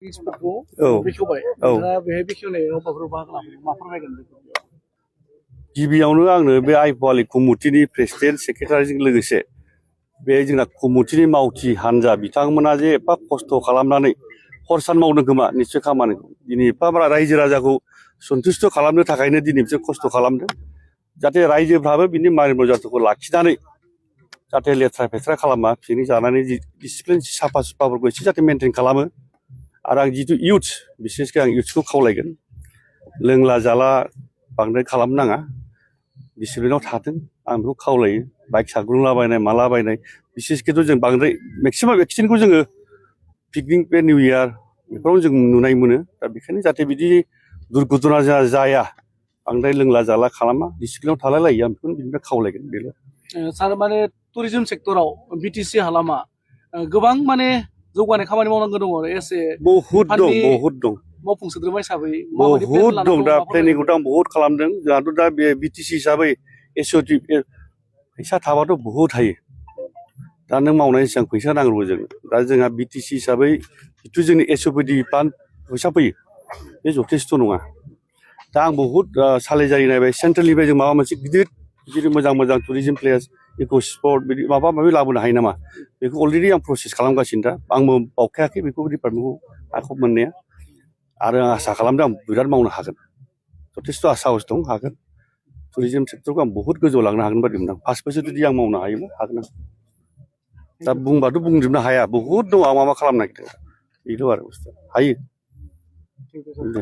Expertखौ औ बेखेवबाय औ दा बेहाय बेखेवनायाव माबाफोर बाहागो लाफैदों मा फोरमायगोन बेखौ गिबियावनो आंनो बे आइफवालि कमिटिनि प्रेसिडेन्ट सेक्रेटारिजों लोगोसे बे जोंना कमिटिनि मावथि हान्जा बिथांमोना जे एफा खस्थ' खालामनानै हर सान मावदों खोमा निस्सय खामानिखौ दिनै एफा बारा रायजो राजाखौ सन्थुष्ट खालामनो थाखायनो दिनै बिसोर खस्थ' खालामदों जाहाथे रायजोफ्राबो बिनि मान मर्यादाखौ लाखिनानै जाहाथे लेथ्रा फेथ्रा खालामा पिकनिक जानानै डिसिप्लिन साफा सुफाफोरखौ एसे जाहाथे मेनटेन खालामो आरो आं जिथु इउथ बिसेसकै आं इउथखौ खावलायगोन लोंला जाला बांद्राय खालामनो नाङा डिसिप्लिनाव थाथों आं बेखौ खावलायो बाइक साग्लुंलाबायनाय मालाबायनाय बिसेसकैथ' जों बांद्राय मेक्सिमाम एक्सिडेन्टखौ जोङो पिकनिक बे निउ इयार बेफोराव जों नुनाय मोनो दा बेखायनो जाहाथे बिदि दुर्घटना जाया बांद्राय लोंला जाला खालामा डिसिप्लिनाव थालाय लायो आं बेखौनो बिनिफ्राय खावलायगोन बेल' सार माने टुरिजम सेक्टराव बिटिसि हालामा गोबां माने जौगानाय खामानि मावनांगौ दङ एसे बहुद दं मावफुं सोद्रोमा हिसाबै माबायदि प्लेन बहुद दं लानांगौ दा मा प्लेनिंखौथ' आं बहुद खालामदों जोंहाथ' दा बे बिटिसि हिसाबै एसअटि फैसा थाबाथ' बहुद हायो दा नों मावनायनि सिगां फैसा नांगौ जों दा जोंहा बिटिसि हिसाबै जिथु जोंनि एसअपिडि फान्ड फैसा फैयो बे जथेस्थ' नङा दा आं बहुद सालायजारि नायबाय सेन्ट्रेलनिफ्राय जों माबा मोनसे गिदिर गिदिर मोजां टुरिजम प्लेस इक' स्पट बिदि माबा माबि लाबोनो हायो नामा बेखौ अलरेडि आं प्रसेस खालामगासिनो दा आंबो बावखायाखै बेखौ डिपार्टमेन्टखौ हाखौ मोननाया आरो आं आसा खालामदों आं बिराद मावनो हागोन जथेस्थ' साहस दं हागोन टुरिजम सेक्टरखौ आं बहुद गोजौआव लांनो हागोन बायदि मोनदों 5 बोसोर जुदि आं मावनो हायोबा हागोन आं दा बुंबाथ' बुंजोबनो हाया बहुद दं आं मा खालामनो नागिरदों बेल' आरो बुस्थुआ हायो दे